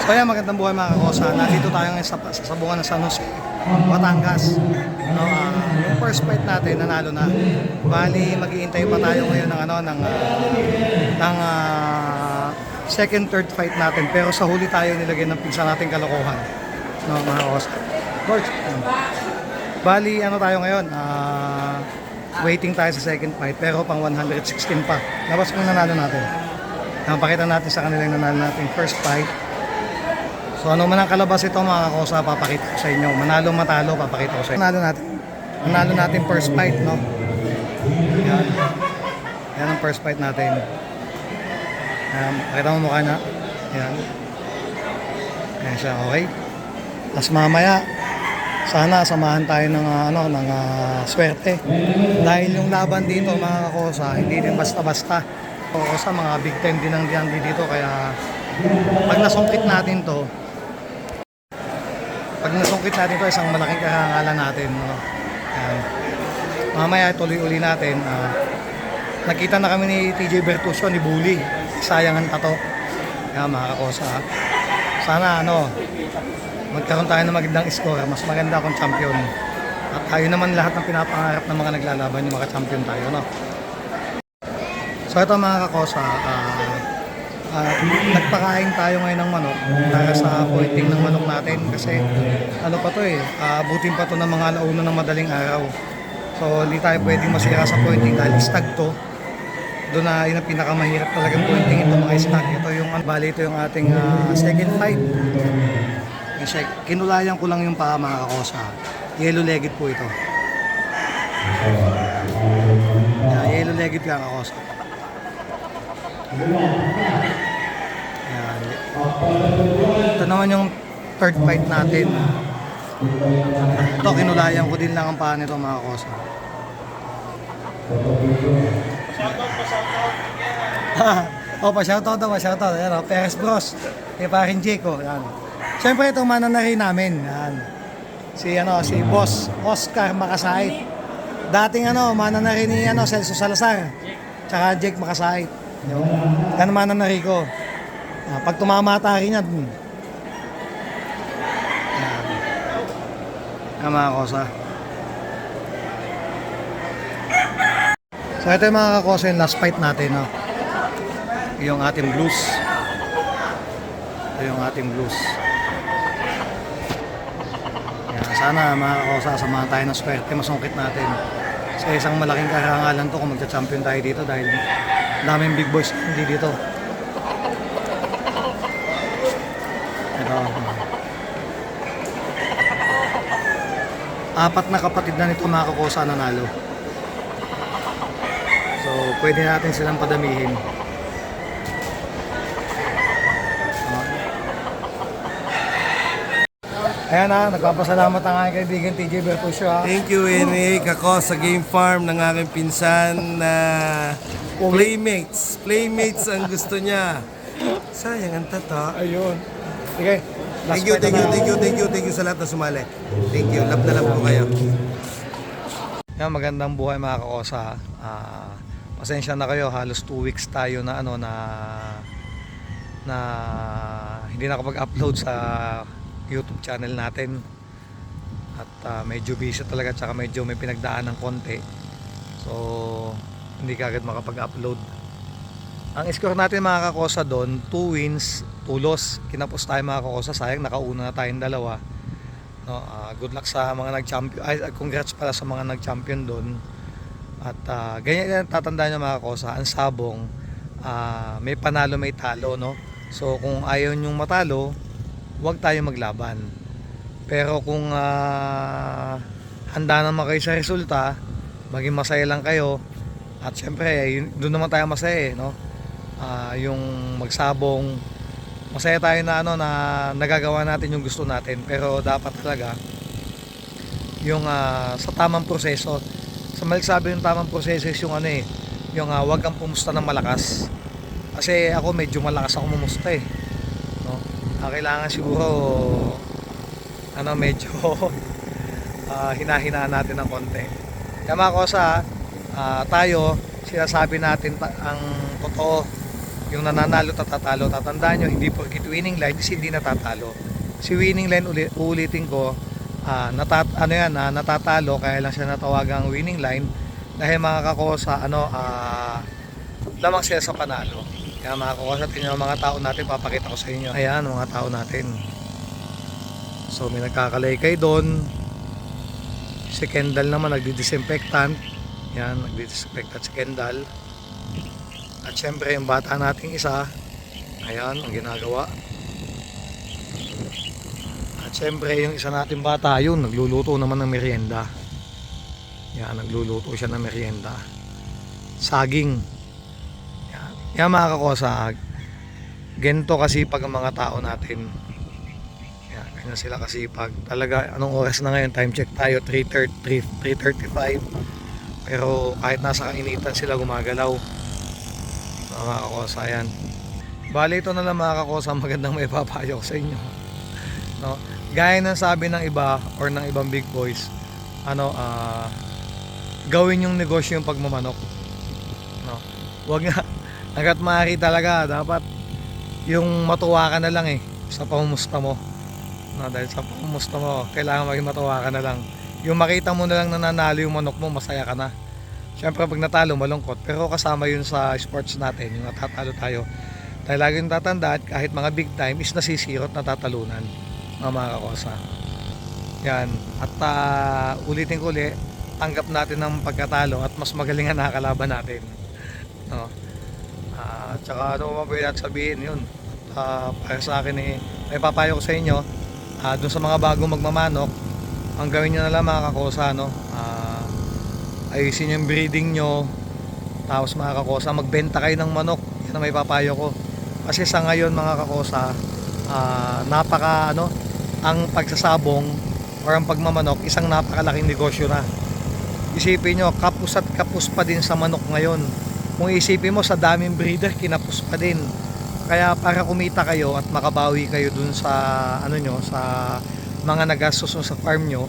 So ayan, magandang buhay mga kakosa. Nandito tayo ngayon sa sabungan ng San Jose, Batangas. No, yung first fight natin, nanalo na. Bali, mag-iintay pa tayo ngayon ng second, third fight natin. Pero sa huli tayo nilagay ng pinsa nating kalokohan. No, mga kakosa. George, bali, tayo ngayon? Waiting tayo sa second fight, pero pang 116 pa. Labas kung nanalo natin. Pakita natin sa kanila yung nanalo natin first fight. So ano man ang kalabas ito mga kakosa, papakita ko sa inyo. Manalo matalo, papakita ko sa inyo. Manalo natin first fight, no? Yan. Yan ang first fight natin. Pakita mo mukha na. Yan. Yan siya, okay? Tapos mamaya, sana samahan tayo ng swerte. Dahil yung laban dito mga kakosa, hindi din basta-basta. Kakosa, mga big time din ang dito, kaya pag nasungkit natin to, isang malaking karangalan natin, no? Ayan. Mamaya tuloy uli natin. Nakita na kami ni TJ Bertusio, ni Bully. Sayang ang tato. Ayan mga kakosa. Sana magkaroon tayo ng magandang score. Mas maganda akong champion. At tayo naman lahat ng pinapangarap ng mga naglalaban, yung mga champion tayo, no? So ito mga kakosa, nagpakain tayo ngayon ng manok para sa pointing ng manok natin kasi abutin pa to ng mga alauna ng madaling araw. So hindi tayo pwedeng masira sa pointing dahil stag to. Doon na yun ang pinakamahirap talagang pointing, ito mga stag. Ito yung ito yung ating second fight. Kinulayan ko lang yung paa mga kakosa. Yellow legged po ito. Yellow legged ka kakosa. Yan. Ito naman yung third fight natin. Ito, kinulayan ko din lang ang paa nito mga kosa. Pa-shoutout. Yan, Perez Bros. Kay paring Jeko. Yan. Siyempre itong mananari namin. Yan. Si Boss Oscar Makasait. Dating mananari ni Celso Salazar. Tsaka Jake Makasait. Yan mananari ko. Pag tumama tayo rin yan. Yan mga kosa. So ito yung mga kakosa yung last fight natin, no? Yung ating blues. Ito yung ating blues. Yan, sana mga kakosa, samahan tayo ng swerte, masungkit natin. Sa isang malaking karangalan to kung magcha-champion tayo dito dahil daming big boys hindi dito. Apat na kapatid na nito mga kakosa nanalo. So pwede natin silang padamihin. Ayan nagpapasalamat ang aking kaibigan TJ Bertusio. Thank you Enik. Ako sa game farm ng aking pinsan na Playmates ang gusto niya. Sayang ang tata. Ayun. Sige. Thank you sa lahat na sumali. Thank you. Love na love ko kayo. Yan, magandang buhay mga kakosa. Pasensya na kayo, halos 2 weeks tayo na hindi nakapag-upload sa YouTube channel natin. At medyo busy talaga, tsaka medyo may pinagdaan ng konti. So hindi kagad makapag-upload. Ang score natin mga kakosa doon, 2 wins, 2 loss. Kinapos tayo mga kakosa, sayang nakauna na tayong dalawa. No, good luck sa mga nag-champion. Congrats pala sa mga nag-champion doon. At ganyan tatandaan nyo mga kakosa, ang sabong may panalo may talo, no? So kung ayaw nyong matalo, huwag tayo maglaban. Pero kung handa naman kayo sa resulta, maging masaya lang kayo. At syempre, doon naman tayo masaya, no? Yung magsabong, masaya tayo na na nagagawa natin yung gusto natin, pero dapat talaga yung sa tamang proseso. Sa sabi yung tamang proseso is yung yung wag kang pumusta ng malakas. Kasi ako medyo malakas ako mumusta no? Kailangan siguro medyo hinahinaan natin ng konti. Kaya mga kosa, tayo sinasabi natin ang totoo. Yung nananalo tatatalo. Tatandaan nyo, hindi porkit winning line is hindi natatalo. Si winning line uulitin ko, natatalo kaya lang siya natawagang winning line dahil mga kakosa lamang sila sa panalo. Kaya mga kakosa, tingnan mga tao natin, papakita ko sa inyo. Ayan mga tao natin. So may nagkakalaykay doon. Si Kendall naman nagdi-disinfectant. Yan, nagdi-disinfectant si Kendall. At syempre yung bata nating isa, ayan ang ginagawa. At syempre yung isa nating bata, yun nagluluto naman ng merienda. Yan, nagluluto siya ng merienda. Saging. Yan mga kakosa, ganito kasi pag ang mga tao natin. Yan, ganyan sila kasipag. Talaga, anong oras na ngayon? Time check tayo, 3:35. Pero kahit nasa kainitan sila gumagalaw. Mga kakosa, yan. Bali ito na lang mga kakosa, magandang may papayo ko sa inyo. No? Gaya ng sabi ng iba or ng ibang big boys, gawin yung negosyo yung pagmamanok. No? Wag nga, hanggat maaari talaga, dapat yung matuwa ka na lang sa pamumusta mo. No? Dahil sa pamumusta mo, kailangan maging matuwa ka na lang. Yung makita mo na lang nananalo yung manok mo, masaya ka na. Siyempre pag natalo, malungkot. Pero kasama yun sa sports natin, yung natatalo tayo. Dahil lagi yung tatandaan, kahit mga big time is nasisirot, natatalunan. Mga kakosa. Yan. At ulitin ko ulit, tanggap natin ng pagkatalo at mas magaling ang nakakalaban natin. No? Tsaka ano mo pwede natin sabihin yun. Para sa akin may papayo ko sa inyo, dun sa mga bagong magmamanok, ang gawin nyo na lang mga kakosa, ayusin yung breeding nyo. Tapos mga kakosa, magbenta kayo ng manok. Yan ang may papayo ko. Kasi sa ngayon mga kakosa, ang pagsasabong or ang pagmamanok, isang napakalaking negosyo na. Isipin nyo, kapus at kapus pa din sa manok ngayon. Kung isipin mo, sa daming breeder, kinapus pa din. Kaya para kumita kayo at makabawi kayo dun sa sa mga nagastos sa farm nyo,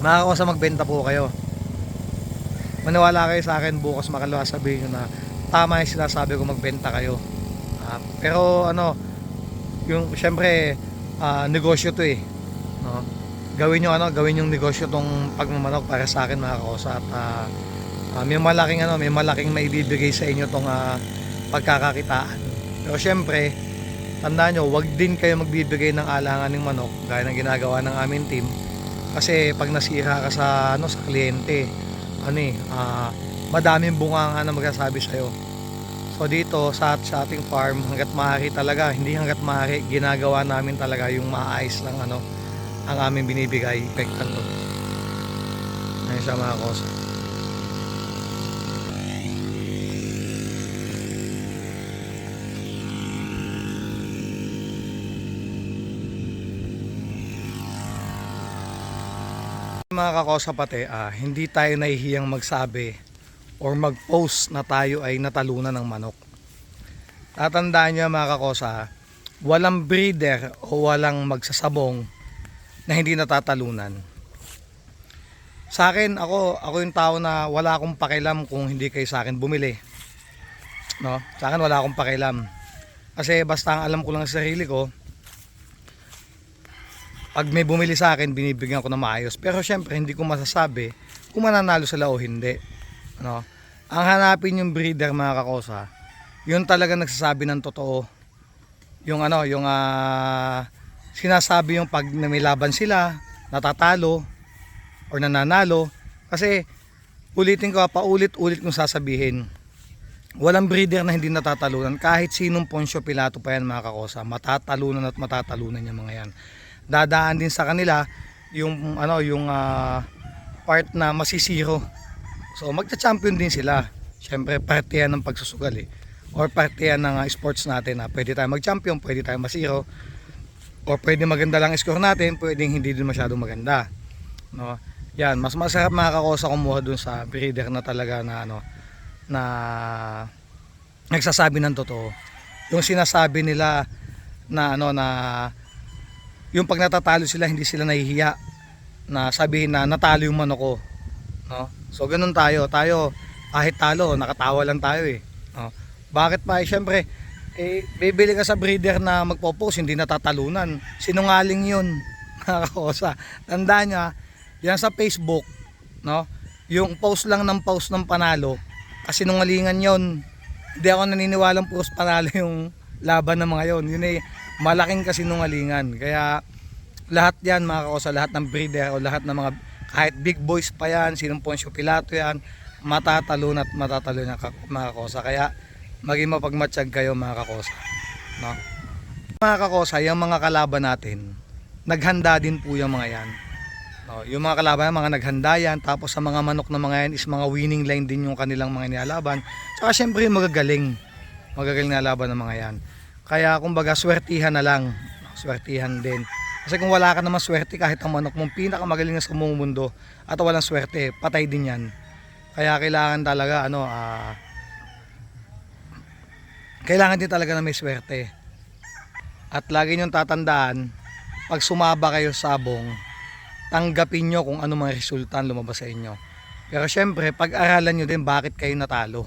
mga kakosa, magbenta po kayo. Maniwala kayo sa akin, bukas makalawa sabihin nyo na tama yung sinasabi ko, magbenta kayo. Pero yung syempre negosyo to no? Gawin yung negosyo tong pagmamanok para sa akin mga kakosa. At may malaking maibibigay sa inyo tong pagkakakitaan. Pero syempre, tandaan nyo, wag din kayo magbibigay ng alangan ng manok gaya ng ginagawa ng aming team. Kasi pag nasira ka sa kliyente, madaming bunganga na magsasabi sa'yo. So dito sa ating farm, hanggat maaari talaga, hindi hanggat maaari, ginagawa namin talaga yung maayos lang ang aming binibigay. Pektan to. Ayun siya mga kosa. Mga kakosa pati, hindi tayo nahihiyang magsabi or mag-post na tayo ay natalunan ng manok. Tatandaan nyo mga kakosa, walang breeder o walang magsasabong na hindi natatalunan. Sa akin, ako yung tao na wala akong pakialam kung hindi kayo sa akin bumili. No? Sa akin wala akong pakialam. Kasi basta ang alam ko lang sa sarili ko, pag may bumili sa akin, binibigyan ko na maayos. Pero syempre, hindi ko masasabi kung mananalo sila o hindi. Ang hanapin yung breeder mga kakosa, yun talaga nagsasabi ng totoo. Yung sinasabi yung pag may laban sila, natatalo or nananalo. Kasi ulitin ko, paulit-ulit kong sasabihin, walang breeder na hindi natatalunan. Kahit sinong Poncio Pilato pa yan mga kakosa, matatalunan at matatalunan yung mga yan. Dadaan din sa kanila yung part na masisiro. So magcha-champion din sila. Syempre parte yan ng pagsusugal or parte yan ng sports natin na pwede tayo mag-champion, pwede tayo masiro, or pwede maganda lang score natin, pwedeng hindi din masyadong maganda. No? Yan, mas masarap mga kakosa kumuha dun sa breeder na talaga na na nagsasabi ng totoo. Yung sinasabi nila na yung pag natatalo sila, hindi sila nahihiya na sabihin na natalo yung manok ko. No? So ganun tayo kahit talo, nakatawa lang tayo no? Bakit pa? Siyempre, bibili ka sa breeder na magpo-post, hindi natatalunan. Sinungaling yun, mga kakosa. Tandaan nyo, yan sa Facebook, no? Yung post lang ng post ng panalo, kasi sinungalingan yun. Hindi ako naniniwalang post panalo yung laban ng mga yon. Yun ay malaking kasinungalingan. Kaya lahat yan, mga kakosa, lahat ng breeder o lahat ng mga, kahit big boys pa yan, sinong Poncio Pilato yan, matatalon at matatalon yan, mga kakosa. Kaya maging mapagmatsyag kayo, mga kakosa, no? Mga kakosa, yung mga kalaban natin, naghanda din po yung mga yan, no? Yung mga kalaban, mga naghanda yan. Tapos sa mga manok na mga yan is mga winning line din yung kanilang mga nilalaban. Saka syempre magagaling na laban ng mga yan. Kaya kumbaga swertihan na lang, swertihan din. Kasi kung wala ka naman swerte, kahit ang manok mong pinakamagaling na sa buong mundo at walang swerte, patay din yan. Kaya kailangan talaga kailangan din talaga na may swerte. At lagi niyong tatandaan, pag sumaba kayo sa sabong, tanggapin nyo kung ano mga resulta ang lumabas sa inyo. Pero syempre, pag-aralan nyo din bakit kayo natalo,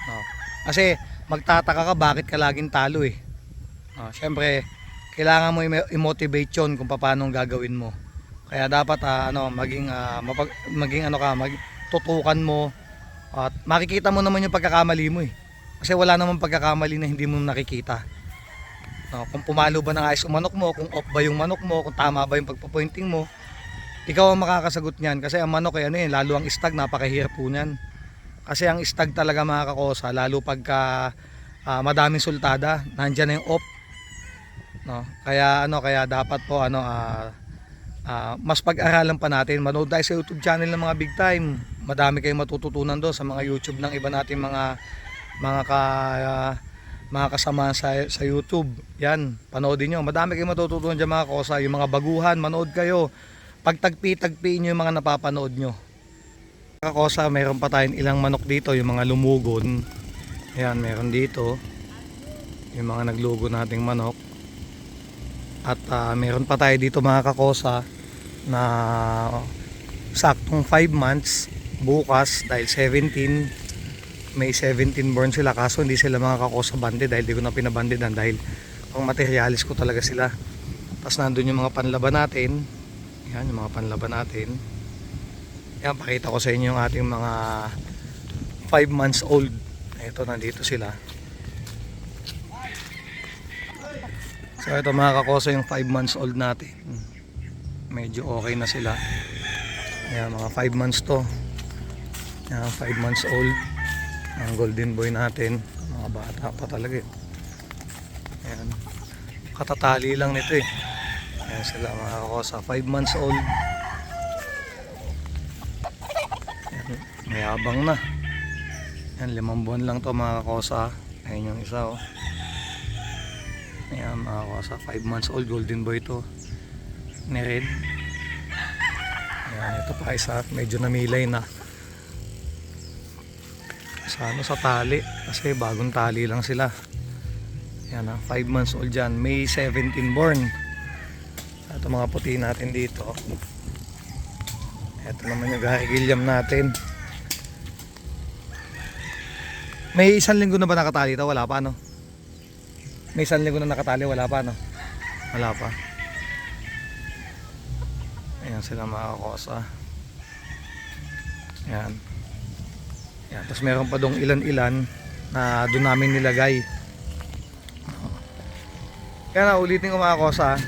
no? Kasi magtataka ka bakit ka laging talo eh, no? Syempre, kailangan mo i-motivate yun kung paano gagawin mo. Kaya dapat tutukan mo at makikita mo naman yung pagkakamali mo eh. Kasi wala namang pagkakamali na hindi mo nakikita. No, kung pumalo ba ng ayos yung manok mo, kung off ba yung manok mo, kung tama ba yung pagpo-pointing mo, ikaw ang makakasagot niyan. Kasi ang manok ay lalo ang stag, napakahirap po niyan. Kasi ang stag talaga, mga kakosa, lalo pagka madaming sultada, nandiyan na yung off, no? Kaya dapat po mas pag-aralan pa natin. Manood tayo sa YouTube channel ng mga big time. Madami kayong matututunan doon sa mga YouTube ng iba nating mga kasama sa YouTube. Yan, panoodin nyo. Madami kayong matututunan dyan, mga kosa. Yung mga baguhan, manood kayo. Pagtagpi-tagpiin nyo yung mga napapanood nyo. Mga kosa, mayroon pa tayong ilang manok dito, yung mga lumugon. Yan, meron dito yung mga naglugo nating manok. At meron pa tayo dito, mga kakosa, na saktong 5 months bukas, dahil 17, may 17 born sila. Kaso hindi sila, mga kakosa, banded dahil di ko na pinabandidan dahil pang materialis ko talaga sila. Tapos nandun yung mga panlaban natin. Yan, yung mga panlaban natin. Yan, pakita ko sa inyo yung ating mga 5 months old. Ito, nandito sila. So ito, mga kakosa, yung 5 months old natin. Medyo okay na sila. Ayan, mga 5 months to. Ayan, 5 months old. Ang golden boy natin. Mga bata pa talaga eh. Ayan. Katatali lang nito eh. Ayan sila, mga kakosa, 5 months old. Ayan, mayabang na. Ayan, 5 buwan lang to, mga kakosa. Ayan yung isa oh. Ayan, mga kosa, 5 months old, golden boy to, ni red. Ayan, ito pa isa, medyo namilay na sa tali, kasi bagong tali lang sila. Ayan, 5 months old dyan, May 17 born. Ito mga puti natin dito. Ito naman yung Garigilliam natin. May 1 linggo na ba nakatali ito? Wala pa, no? May 1 linggo na nakatali, wala pa, no? Wala pa. Ayan sila, mga kakosa. Ayan. Ayan. Tapos meron pa dong ilan-ilan na doon namin nilagay. Kaya na, ulitin ko, mga kakosa.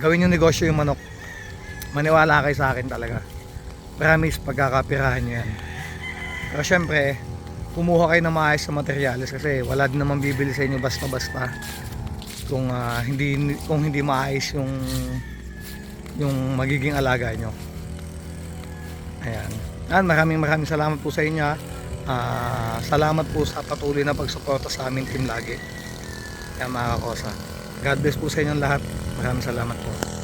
Gawin yung negosyo yung manok. Maniwala kayo sa akin talaga. Promise, pagkakapirahan nyo yan. Pero syempre, kumuha kayo ng maayos sa materyales kasi wala din naman bibili sa inyo basta-basta kung hindi maayos yung magiging alaga nyo. Ayan. Maraming salamat po sa inyo. Salamat po sa patuloy na pagsuporta sa aming team lagi. Ayan, mga kakosa. God bless po sa inyong lahat. Maraming salamat po.